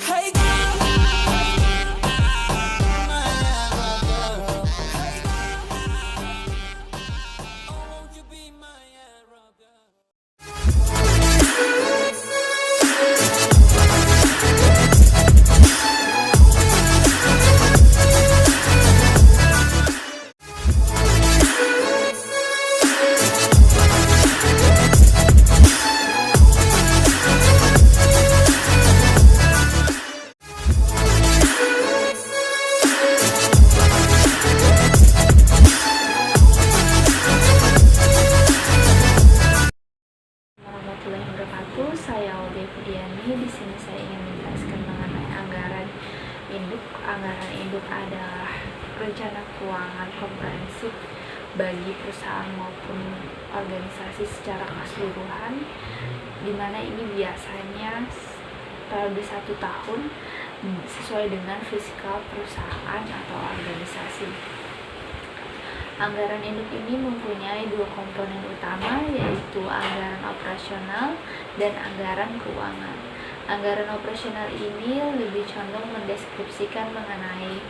Hey won't you be my Arab girl? Warahmatullahi wabarakatuh. Saya Aulia Fudiani. Di sini saya ingin menjelaskan mengenai anggaran induk. Anggaran induk adalah rencana keuangan komprehensif bagi perusahaan maupun organisasi secara keseluruhan, di mana ini biasanya periode 1 tahun sesuai dengan fiskal perusahaan atau organisasi. Anggaran induk ini mempunyai 2 komponen utama, yaitu anggaran operasional dan anggaran keuangan. Anggaran operasional ini lebih condong mendeskripsikan mengenai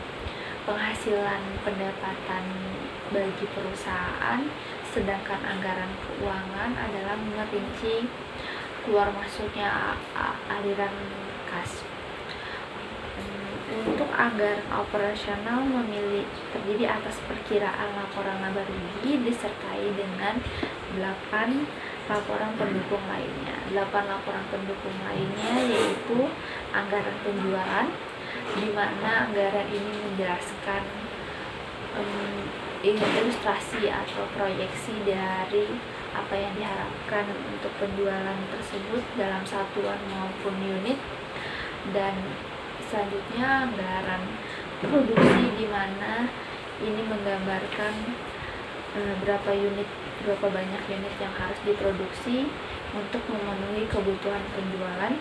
penghasilan pendapatan bagi perusahaan, sedangkan anggaran keuangan adalah merinci keluar masuknya aliran kas. Untuk anggaran operasional terdiri atas perkiraan laporan laba rugi disertai dengan 8 laporan pendukung lainnya. 8 laporan pendukung lainnya yaitu anggaran penjualan, di mana anggaran ini menjelaskan ilustrasi atau proyeksi dari apa yang diharapkan untuk penjualan tersebut dalam satuan maupun unit. Dan selanjutnya anggaran produksi, di mana ini menggambarkan berapa banyak unit yang harus diproduksi untuk memenuhi kebutuhan penjualan.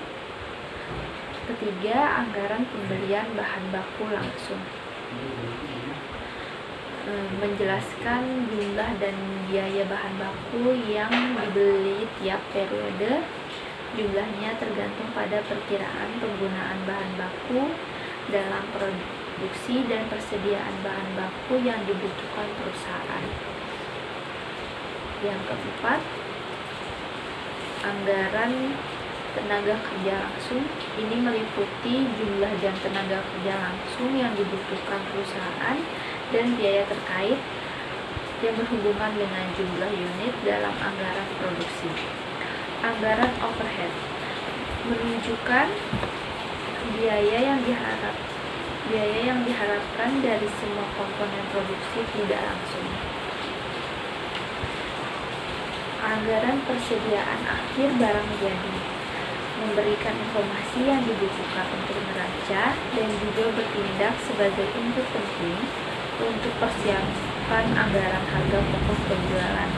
Ketiga, anggaran pembelian bahan baku langsung, menjelaskan jumlah dan biaya bahan baku yang dibeli tiap periode. Jumlahnya tergantung pada perkiraan penggunaan bahan baku dalam produksi dan persediaan bahan baku yang dibutuhkan perusahaan. Yang keempat, anggaran tenaga kerja langsung. Ini meliputi jumlah jam tenaga kerja langsung yang dibutuhkan perusahaan dan biaya terkait yang berhubungan dengan jumlah unit dalam anggaran produksi. Anggaran overhead menunjukkan biaya yang diharapkan dari semua komponen produksi tidak langsung. Anggaran persediaan akhir barang jadi memberikan informasi yang dibutuhkan untuk neraca dan juga bertindak sebagai input penting untuk persiapan anggaran harga pokok penjualan.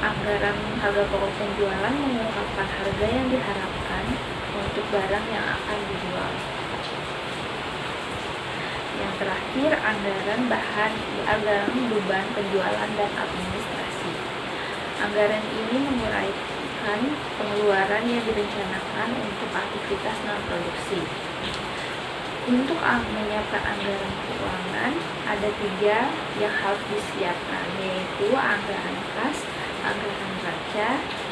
Anggaran harga pokok penjualan mengungkapkan harga yang diharapkan untuk barang yang akan dijual. Yang terakhir, anggaran beban penjualan dan administrasi. Anggaran ini menguraikan pengeluaran yang direncanakan untuk aktivitas non-produksi. Untuk menyiapkan anggaran keuangan, ada 3 yang harus disiapkan, yaitu anggaran kas, anggaran neraca,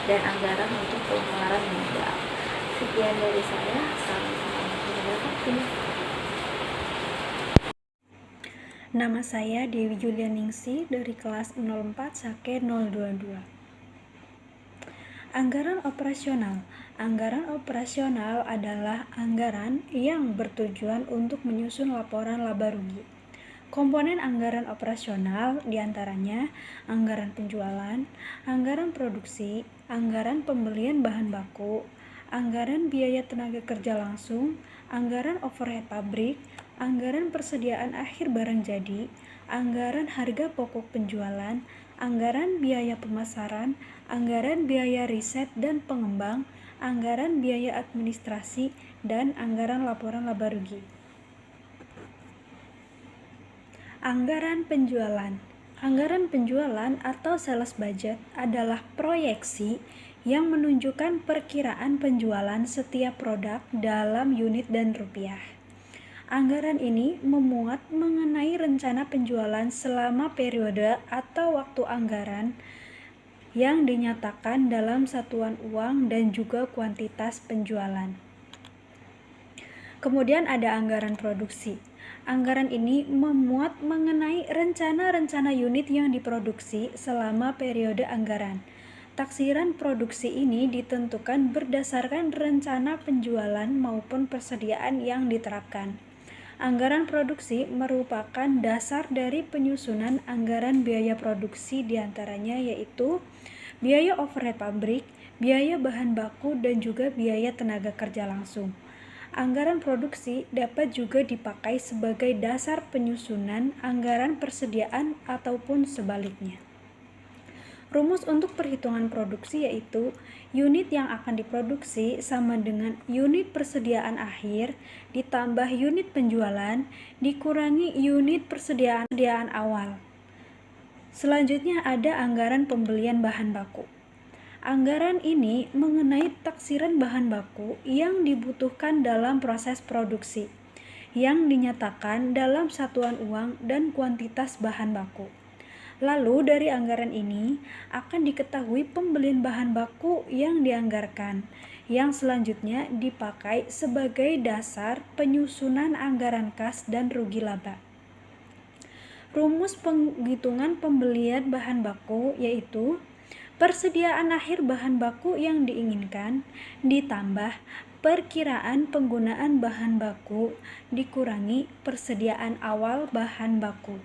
dan anggaran untuk pengeluaran modal. Sekian dari saya. Assalamualaikum warahmatullahi wabarakatuh. Nama saya Dewi Julianingsi dari kelas 04 Sake 022. Anggaran operasional. Anggaran operasional adalah anggaran yang bertujuan untuk menyusun laporan laba rugi. Komponen anggaran operasional diantaranya anggaran penjualan, anggaran produksi, anggaran pembelian bahan baku, anggaran biaya tenaga kerja langsung, anggaran overhead pabrik, anggaran persediaan akhir barang jadi, anggaran harga pokok penjualan, anggaran biaya pemasaran, anggaran biaya riset dan pengembang, anggaran biaya administrasi, dan anggaran laporan laba rugi. Anggaran penjualan. Anggaran penjualan atau sales budget adalah proyeksi yang menunjukkan perkiraan penjualan setiap produk dalam unit dan rupiah. Anggaran ini memuat mengenai rencana penjualan selama periode atau waktu anggaran yang dinyatakan dalam satuan uang dan juga kuantitas penjualan. Kemudian ada anggaran produksi. Anggaran ini memuat mengenai rencana-rencana unit yang diproduksi selama periode anggaran. Taksiran produksi ini ditentukan berdasarkan rencana penjualan maupun persediaan yang diterapkan. Anggaran produksi merupakan dasar dari penyusunan anggaran biaya produksi, diantaranya yaitu biaya overhead pabrik, biaya bahan baku, dan juga biaya tenaga kerja langsung. Anggaran produksi dapat juga dipakai sebagai dasar penyusunan anggaran persediaan ataupun sebaliknya. Rumus untuk perhitungan produksi yaitu unit yang akan diproduksi sama dengan unit persediaan akhir ditambah unit penjualan dikurangi unit persediaan awal. Selanjutnya ada anggaran pembelian bahan baku. Anggaran ini mengenai taksiran bahan baku yang dibutuhkan dalam proses produksi, yang dinyatakan dalam satuan uang dan kuantitas bahan baku. Lalu dari anggaran ini akan diketahui pembelian bahan baku yang dianggarkan, yang selanjutnya dipakai sebagai dasar penyusunan anggaran kas dan rugi laba. Rumus penghitungan pembelian bahan baku yaitu persediaan akhir bahan baku yang diinginkan ditambah perkiraan penggunaan bahan baku dikurangi persediaan awal bahan baku.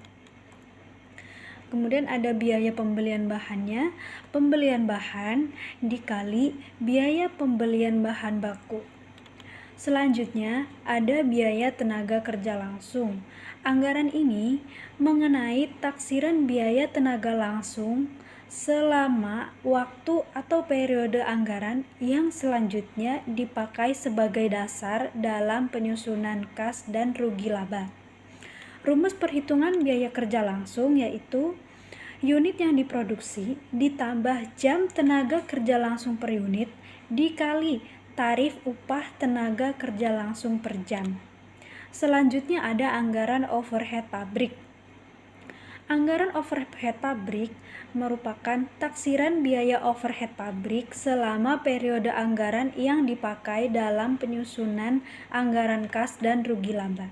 Kemudian ada biaya pembelian bahannya, pembelian bahan dikali biaya pembelian bahan baku. Selanjutnya ada biaya tenaga kerja langsung. Anggaran ini mengenai taksiran biaya tenaga langsung selama waktu atau periode anggaran yang selanjutnya dipakai sebagai dasar dalam penyusunan kas dan rugi laba. Rumus perhitungan biaya kerja langsung yaitu unit yang diproduksi ditambah jam tenaga kerja langsung per unit dikali tarif upah tenaga kerja langsung per jam. Selanjutnya ada anggaran overhead pabrik. Anggaran overhead pabrik merupakan taksiran biaya overhead pabrik selama periode anggaran yang dipakai dalam penyusunan anggaran kas dan rugi laba.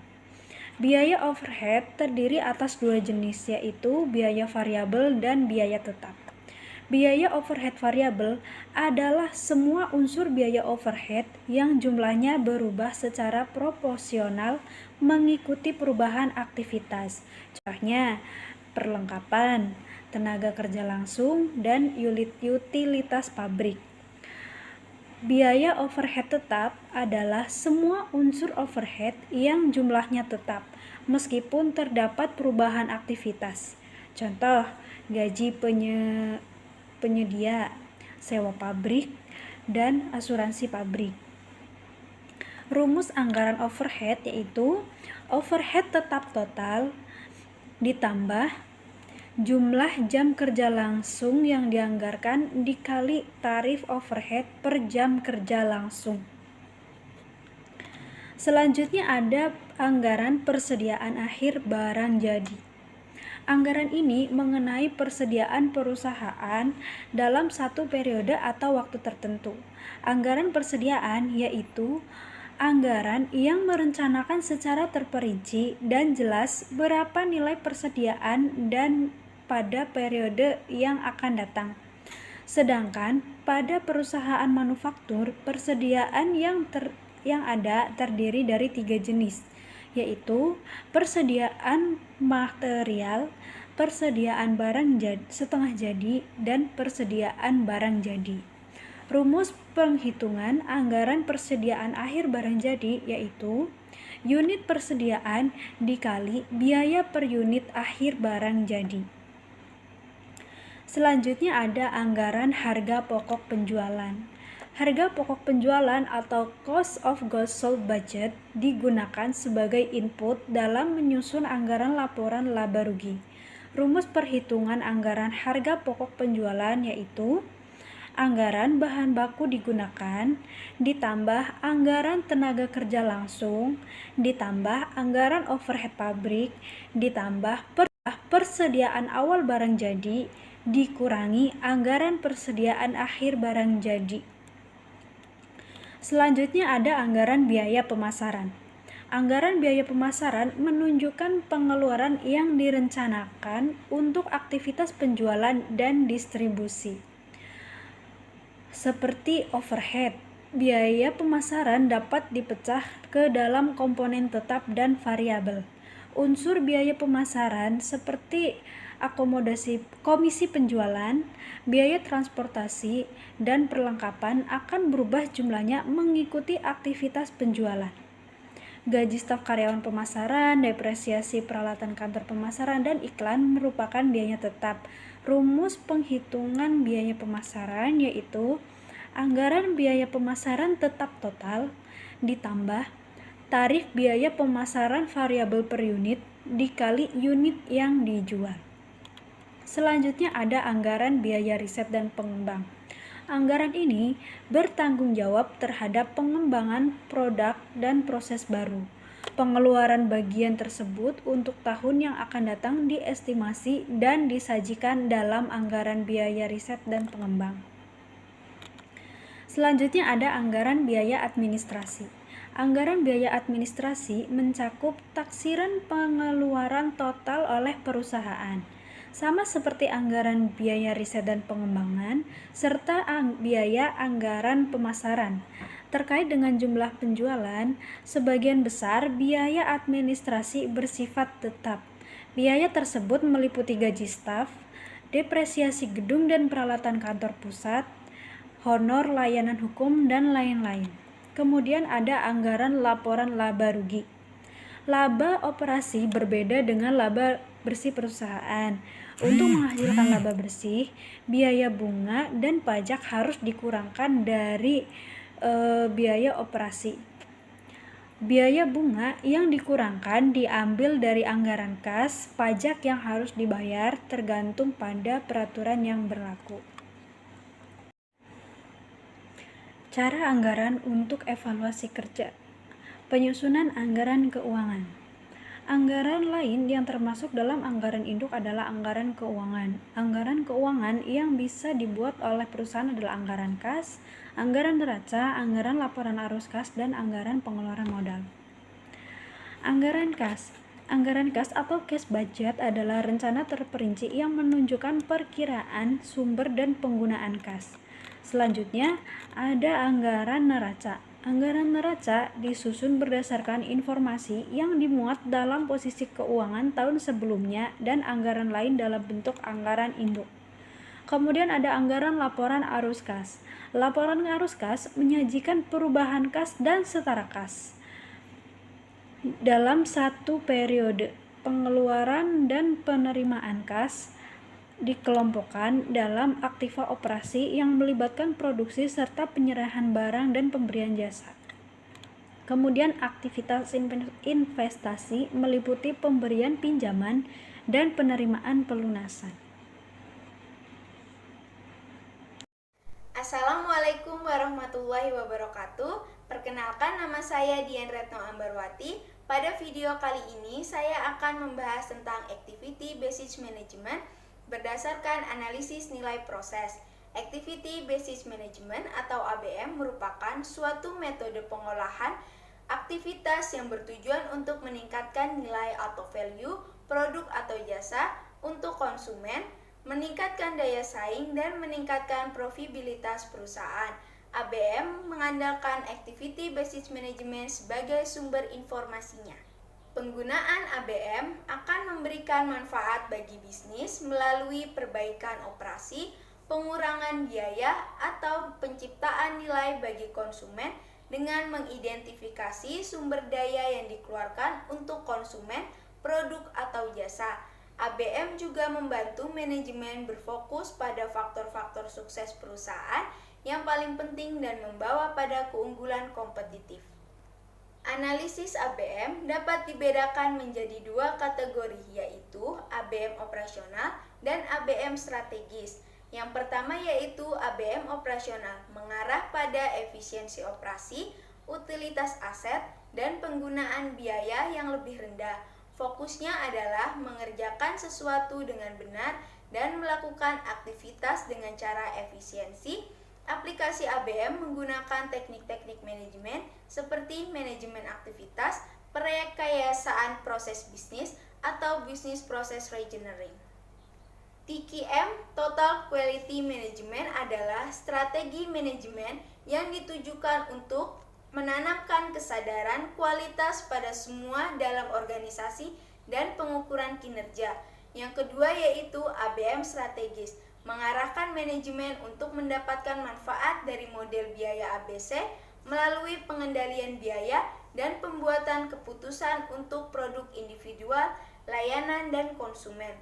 Biaya overhead terdiri atas dua jenis, yaitu biaya variabel dan biaya tetap. Biaya overhead variabel adalah semua unsur biaya overhead yang jumlahnya berubah secara proporsional mengikuti perubahan aktivitas. Contohnya, perlengkapan, tenaga kerja langsung, dan utilitas pabrik. Biaya overhead tetap adalah semua unsur overhead yang jumlahnya tetap, meskipun terdapat perubahan aktivitas. Contoh, gaji penyedia, sewa pabrik, dan asuransi pabrik. Rumus anggaran overhead yaitu overhead tetap total ditambah jumlah jam kerja langsung yang dianggarkan dikali tarif overhead per jam kerja langsung. Selanjutnya ada anggaran persediaan akhir barang jadi. Anggaran ini mengenai persediaan perusahaan dalam satu periode atau waktu tertentu. Anggaran persediaan yaitu anggaran yang merencanakan secara terperinci dan jelas berapa nilai persediaan dan pada periode yang akan datang. Sedangkan pada perusahaan manufaktur, persediaan yang ada terdiri dari 3 jenis, yaitu persediaan material, persediaan barang setengah jadi, dan persediaan barang jadi. Rumus penghitungan anggaran persediaan akhir barang jadi yaitu unit persediaan dikali biaya per unit akhir barang jadi. Selanjutnya ada anggaran harga pokok penjualan. Harga pokok penjualan atau cost of goods sold budget digunakan sebagai input dalam menyusun anggaran laporan laba rugi. Rumus perhitungan anggaran harga pokok penjualan yaitu anggaran bahan baku digunakan, ditambah anggaran tenaga kerja langsung, ditambah anggaran overhead pabrik, ditambah persediaan awal barang jadi, dikurangi anggaran persediaan akhir barang jadi. Selanjutnya ada anggaran biaya pemasaran. Anggaran biaya pemasaran menunjukkan pengeluaran yang direncanakan untuk aktivitas penjualan dan distribusi. Seperti overhead, biaya pemasaran dapat dipecah ke dalam komponen tetap dan variabel. Unsur biaya pemasaran seperti akomodasi komisi penjualan, biaya transportasi, dan perlengkapan akan berubah jumlahnya mengikuti aktivitas penjualan. Gaji staf karyawan pemasaran, depresiasi peralatan kantor pemasaran, dan iklan merupakan biaya tetap. Rumus penghitungan biaya pemasaran yaitu anggaran biaya pemasaran tetap total ditambah tarif biaya pemasaran variabel per unit dikali unit yang dijual. Selanjutnya ada anggaran biaya riset dan pengembang. Anggaran ini bertanggung jawab terhadap pengembangan produk dan proses baru. Pengeluaran bagian tersebut untuk tahun yang akan datang diestimasi dan disajikan dalam anggaran biaya riset dan pengembang. Selanjutnya ada anggaran biaya administrasi. Anggaran biaya administrasi mencakup taksiran pengeluaran total oleh perusahaan, sama seperti anggaran biaya riset dan pengembangan, serta biaya anggaran pemasaran. Terkait dengan jumlah penjualan, sebagian besar biaya administrasi bersifat tetap. Biaya tersebut meliputi gaji staf, depresiasi gedung dan peralatan kantor pusat, honor layanan hukum, dan lain-lain. Kemudian ada anggaran laporan laba rugi. Laba operasi berbeda dengan laba bersih perusahaan. Untuk menghasilkan laba bersih, biaya bunga dan pajak harus dikurangkan dari biaya operasi. Biaya bunga yang dikurangkan diambil dari anggaran kas, pajak yang harus dibayar tergantung pada peraturan yang berlaku. Cara anggaran untuk evaluasi kerja. Penyusunan anggaran keuangan. Anggaran lain yang termasuk dalam anggaran induk adalah anggaran keuangan. Anggaran keuangan yang bisa dibuat oleh perusahaan adalah anggaran kas, anggaran neraca, anggaran laporan arus kas, dan anggaran pengeluaran modal. Anggaran kas. Anggaran kas atau cash budget adalah rencana terperinci yang menunjukkan perkiraan sumber dan penggunaan kas. Selanjutnya ada anggaran neraca. Anggaran neraca disusun berdasarkan informasi yang dimuat dalam posisi keuangan tahun sebelumnya dan anggaran lain dalam bentuk anggaran induk. Kemudian ada anggaran laporan arus kas. Laporan arus kas menyajikan perubahan kas dan setara kas dalam satu periode. Pengeluaran dan penerimaan kas dikelompokkan dalam aktiva operasi yang melibatkan produksi serta penyerahan barang dan pemberian jasa. Kemudian aktivitas investasi meliputi pemberian pinjaman dan penerimaan pelunasan. Assalamualaikum warahmatullahi wabarakatuh. Perkenalkan, nama saya Dian Retno Ambarwati. Pada video kali ini saya akan membahas tentang Activity Based Management berdasarkan analisis nilai proses. Activity Based Management atau ABM merupakan suatu metode pengolahan aktivitas yang bertujuan untuk meningkatkan nilai atau value produk atau jasa untuk konsumen, meningkatkan daya saing, dan meningkatkan profitabilitas perusahaan. ABM mengandalkan Activity Based Management sebagai sumber informasinya. Penggunaan ABM akan memberikan manfaat bagi bisnis melalui perbaikan operasi, pengurangan biaya, atau penciptaan nilai bagi konsumen dengan mengidentifikasi sumber daya yang dikeluarkan untuk konsumen, produk, atau jasa. ABM juga membantu manajemen berfokus pada faktor-faktor sukses perusahaan yang paling penting dan membawa pada keunggulan kompetitif. Analisis ABM dapat dibedakan menjadi dua kategori, yaitu ABM operasional dan ABM strategis. Yang pertama yaitu ABM operasional, mengarah pada efisiensi operasi, utilitas aset, dan penggunaan biaya yang lebih rendah. Fokusnya adalah mengerjakan sesuatu dengan benar dan melakukan aktivitas dengan cara efisiensi. Aplikasi ABM menggunakan teknik-teknik manajemen seperti manajemen aktivitas, perekayasaan proses bisnis, atau business process reengineering. TQM, Total Quality Management, adalah strategi manajemen yang ditujukan untuk menanamkan kesadaran kualitas pada semua dalam organisasi dan pengukuran kinerja. Yang kedua yaitu ABM strategis, mengarahkan manajemen untuk mendapatkan manfaat dari model biaya ABC melalui pengendalian biaya dan pembuatan keputusan untuk produk individual, layanan, dan konsumen.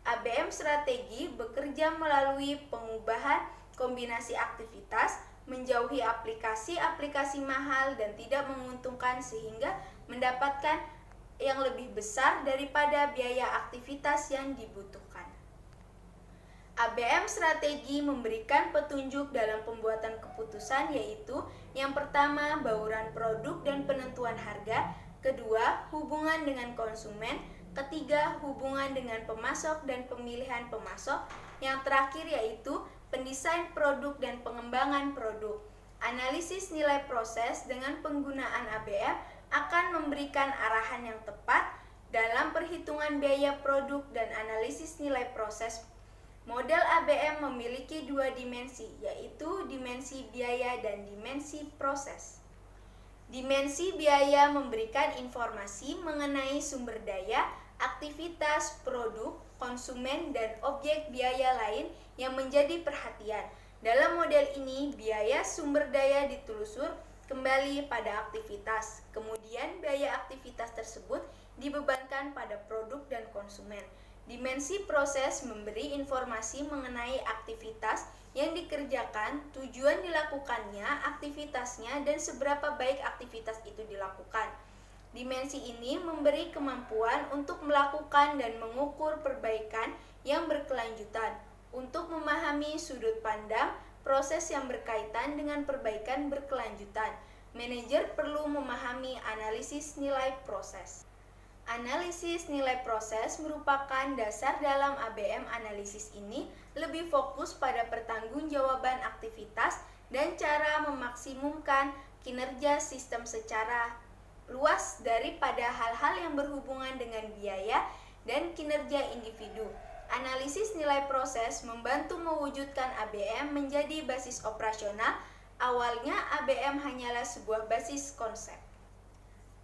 ABM strategi bekerja melalui pengubahan kombinasi aktivitas, menjauhi aplikasi-aplikasi mahal dan tidak menguntungkan sehingga mendapatkan yang lebih besar daripada biaya aktivitas yang dibutuhkan. ABM strategi memberikan petunjuk dalam pembuatan keputusan yaitu yang pertama, bauran produk dan penentuan harga, kedua, hubungan dengan konsumen, ketiga, hubungan dengan pemasok dan pemilihan pemasok, yang terakhir yaitu pendesain produk dan pengembangan produk. Analisis nilai proses dengan penggunaan ABM akan memberikan arahan yang tepat dalam perhitungan biaya produk dan analisis nilai proses. Model ABM memiliki dua dimensi, yaitu dimensi biaya dan dimensi proses. Dimensi biaya memberikan informasi mengenai sumber daya, aktivitas, produk, konsumen, dan objek biaya lain yang menjadi perhatian. Dalam model ini, biaya sumber daya ditelusur kembali pada aktivitas. Kemudian, biaya aktivitas tersebut dibebankan pada produk dan konsumen. Dimensi proses memberi informasi mengenai aktivitas yang dikerjakan, tujuan dilakukannya, aktivitasnya, dan seberapa baik aktivitas itu dilakukan. Dimensi ini memberi kemampuan untuk melakukan dan mengukur perbaikan yang berkelanjutan. Untuk memahami sudut pandang proses yang berkaitan dengan perbaikan berkelanjutan, manajer perlu memahami analisis nilai proses. Analisis nilai proses merupakan dasar dalam ABM. Analisis ini lebih fokus pada pertanggungjawaban aktivitas dan cara memaksimumkan kinerja sistem secara luas daripada hal-hal yang berhubungan dengan biaya dan kinerja individu. Analisis nilai proses membantu mewujudkan ABM menjadi basis operasional. Awalnya ABM hanyalah sebuah basis konsep.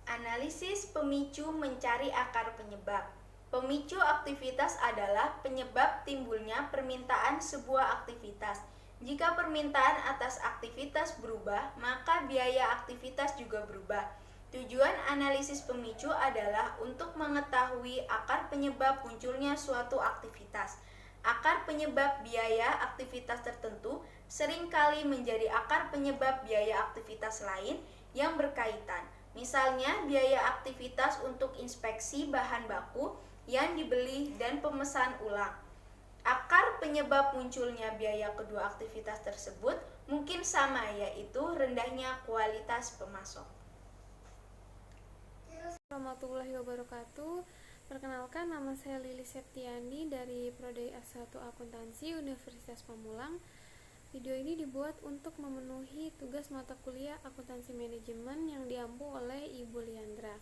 Analisis pemicu mencari akar penyebab. Pemicu aktivitas adalah penyebab timbulnya permintaan sebuah aktivitas. Jika permintaan atas aktivitas berubah, maka biaya aktivitas juga berubah. Tujuan analisis pemicu adalah untuk mengetahui akar penyebab munculnya suatu aktivitas. Akar penyebab biaya aktivitas tertentu seringkali menjadi akar penyebab biaya aktivitas lain yang berkaitan. Misalnya, biaya aktivitas untuk inspeksi bahan baku yang dibeli dan pemesan ulang. Akar penyebab munculnya biaya kedua aktivitas tersebut mungkin sama, yaitu rendahnya kualitas pemasok. Warahmatullahi wabarakatuh. Perkenalkan, nama saya Lili Septiani dari Prodi S1 Akuntansi Universitas Pamulang. Video ini dibuat untuk memenuhi tugas mata kuliah akuntansi manajemen yang diampu oleh Ibu Liandra.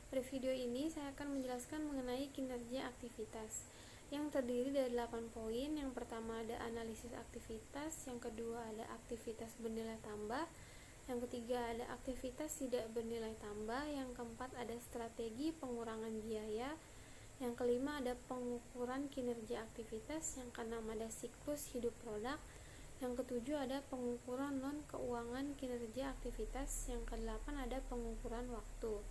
Pada video ini saya akan menjelaskan mengenai kinerja aktivitas yang terdiri dari 8 poin. Yang pertama ada analisis aktivitas, yang kedua ada aktivitas bernilai tambah, yang ketiga ada aktivitas tidak bernilai tambah, yang keempat ada strategi pengurangan biaya, yang kelima ada pengukuran kinerja aktivitas, yang keenam ada siklus hidup produk, yang ketujuh ada pengukuran non keuangan kinerja aktivitas, yang kedelapan ada pengukuran waktu.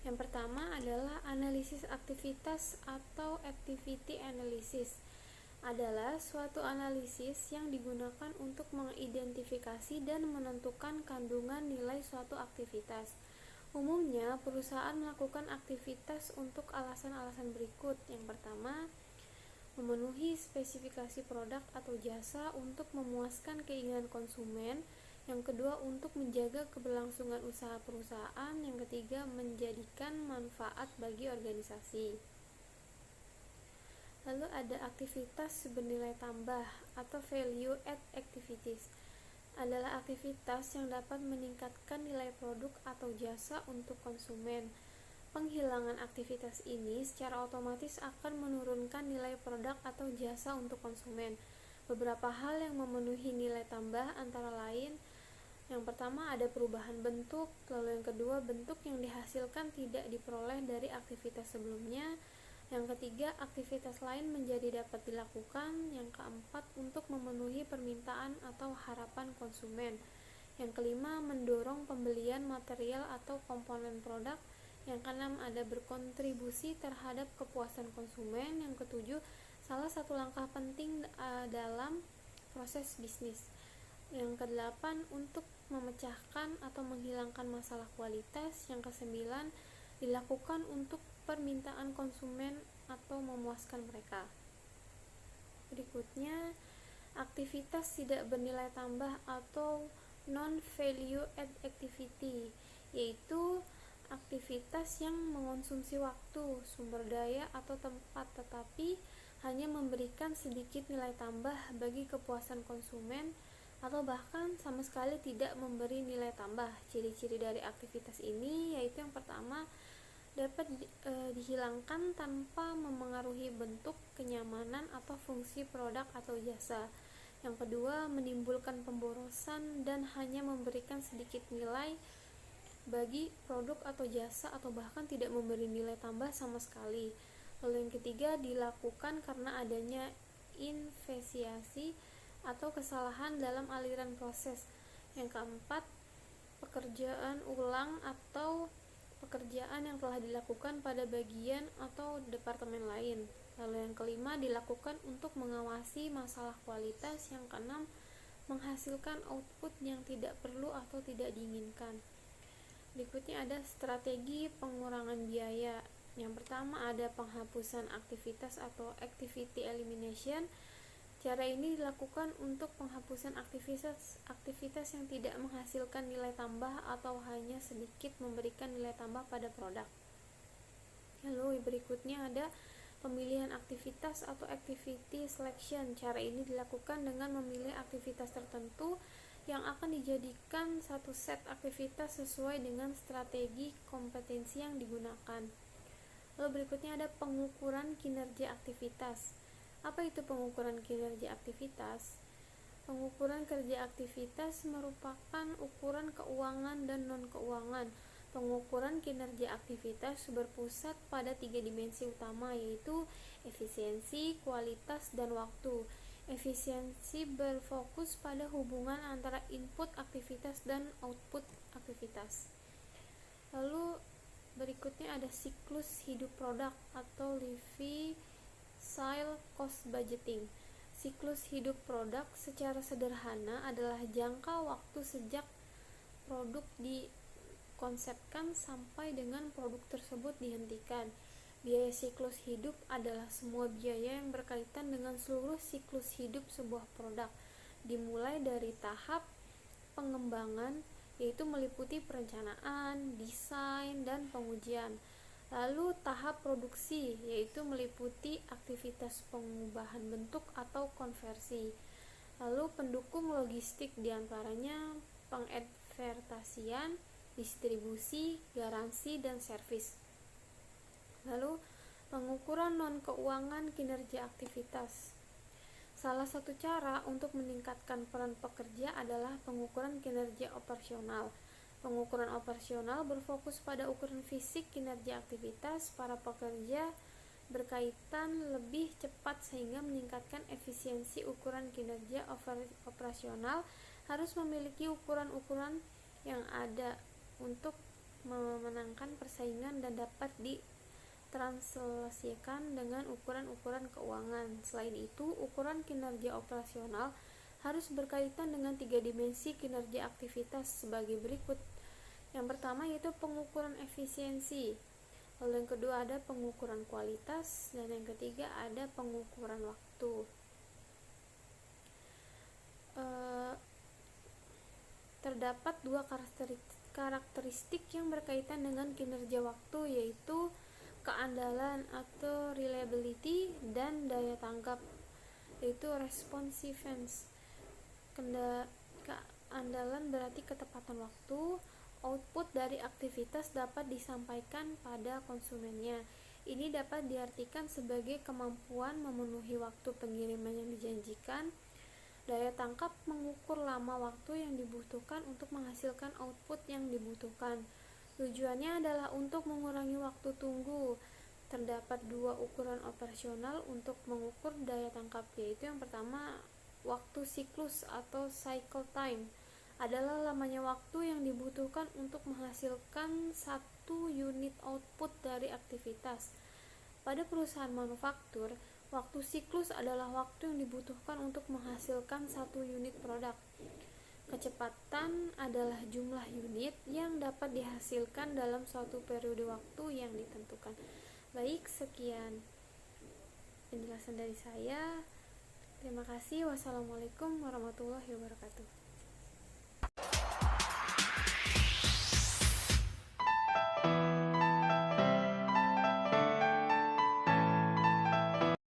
Yang pertama adalah analisis aktivitas atau activity analysis. Adalah suatu analisis yang digunakan untuk mengidentifikasi dan menentukan kandungan nilai suatu aktivitas. Umumnya, perusahaan melakukan aktivitas untuk alasan-alasan berikut. Yang pertama, memenuhi spesifikasi produk atau jasa untuk memuaskan keinginan konsumen, yang kedua untuk menjaga keberlangsungan usaha perusahaan, yang ketiga menjadikan manfaat bagi organisasi. Lalu ada aktivitas bernilai tambah atau value add activities, adalah aktivitas yang dapat meningkatkan nilai produk atau jasa untuk konsumen. Penghilangan aktivitas ini secara otomatis akan menurunkan nilai produk atau jasa untuk konsumen. Beberapa hal yang memenuhi nilai tambah antara lain, yang pertama ada perubahan bentuk, lalu yang kedua bentuk yang dihasilkan tidak diperoleh dari aktivitas sebelumnya, yang ketiga aktivitas lain menjadi dapat dilakukan, yang keempat untuk memenuhi permintaan atau harapan konsumen, yang kelima mendorong pembelian material atau komponen produk, yang keenam ada berkontribusi terhadap kepuasan konsumen, yang ketujuh salah satu langkah penting dalam proses bisnis, yang kedelapan untuk memecahkan atau menghilangkan masalah kualitas, yang kesembilan dilakukan untuk permintaan konsumen atau memuaskan mereka. Berikutnya, aktivitas tidak bernilai tambah atau non-value add activity, yaitu aktivitas yang mengonsumsi waktu, sumber daya, atau tempat tetapi hanya memberikan sedikit nilai tambah bagi kepuasan konsumen atau bahkan sama sekali tidak memberi nilai tambah. Ciri-ciri dari aktivitas ini yaitu yang pertama dapat dihilangkan tanpa memengaruhi bentuk, kenyamanan, atau fungsi produk atau jasa. Yang kedua, menimbulkan pemborosan dan hanya memberikan sedikit nilai bagi produk atau jasa atau bahkan tidak memberi nilai tambah sama sekali. Lalu yang ketiga, dilakukan karena adanya invasiasi atau kesalahan dalam aliran proses. Yang keempat, pekerjaan ulang atau pekerjaan yang telah dilakukan pada bagian atau departemen lain. Lalu yang kelima, dilakukan untuk mengawasi masalah kualitas. Yang keenam, menghasilkan output yang tidak perlu atau tidak diinginkan. Berikutnya ada strategi pengurangan biaya. Yang pertama ada penghapusan aktivitas atau activity elimination. Cara ini dilakukan untuk penghapusan aktivitas yang tidak menghasilkan nilai tambah atau hanya sedikit memberikan nilai tambah pada produk. Lalu berikutnya ada pemilihan aktivitas atau activity selection. Cara ini dilakukan dengan memilih aktivitas tertentu yang akan dijadikan satu set aktivitas sesuai dengan strategi kompetensi yang digunakan. Lalu berikutnya ada pengukuran kinerja aktivitas. Apa itu pengukuran kinerja aktivitas? Pengukuran kerja aktivitas merupakan ukuran keuangan dan non-keuangan. Pengukuran kinerja aktivitas berpusat pada 3 dimensi utama, yaitu efisiensi, kualitas, dan waktu. Efisiensi berfokus pada hubungan antara input aktivitas dan output aktivitas. Lalu berikutnya ada siklus hidup produk atau life cycle cost budgeting. Siklus hidup produk secara sederhana adalah jangka waktu sejak produk dikonsepkan sampai dengan produk tersebut dihentikan. Biaya siklus hidup adalah semua biaya yang berkaitan dengan seluruh siklus hidup sebuah produk, dimulai dari tahap pengembangan, yaitu meliputi perencanaan, desain, dan pengujian. Lalu tahap produksi, yaitu meliputi aktivitas pengubahan bentuk atau konversi. Lalu pendukung logistik, diantaranya pengadvertasian, distribusi, garansi, dan servis. Lalu pengukuran non-keuangan kinerja aktivitas. Salah satu cara untuk meningkatkan peran pekerja adalah pengukuran kinerja operasional. Pengukuran operasional berfokus pada ukuran fisik kinerja aktivitas para pekerja berkaitan lebih cepat sehingga meningkatkan efisiensi. Ukuran kinerja operasional harus memiliki ukuran-ukuran yang ada untuk memenangkan persaingan dan dapat ditranslasikan dengan ukuran-ukuran keuangan. Selain itu, ukuran kinerja operasional harus berkaitan dengan 3 dimensi kinerja aktivitas sebagai berikut. Yang pertama yaitu pengukuran efisiensi. Lalu yang kedua ada pengukuran kualitas, dan yang ketiga ada pengukuran waktu. Terdapat dua karakteristik yang berkaitan dengan kinerja waktu, yaitu keandalan atau reliability dan daya tangkap, yaitu responsiveness. Keandalan berarti ketepatan waktu. Output dari aktivitas dapat disampaikan pada konsumennya. Ini dapat diartikan sebagai kemampuan memenuhi waktu pengiriman yang dijanjikan. Daya tangkap mengukur lama waktu yang dibutuhkan untuk menghasilkan output yang dibutuhkan. Tujuannya adalah untuk mengurangi waktu tunggu. Terdapat dua ukuran operasional untuk mengukur daya tangkap, yaitu yang pertama, waktu siklus atau cycle time adalah lamanya waktu yang dibutuhkan untuk menghasilkan satu unit output dari aktivitas. Pada perusahaan manufaktur, waktu siklus adalah waktu yang dibutuhkan untuk menghasilkan satu unit produk. Kecepatan adalah jumlah unit yang dapat dihasilkan dalam suatu periode waktu yang ditentukan. Baik, sekian penjelasan dari saya. Terima kasih. Wassalamualaikum warahmatullahi wabarakatuh.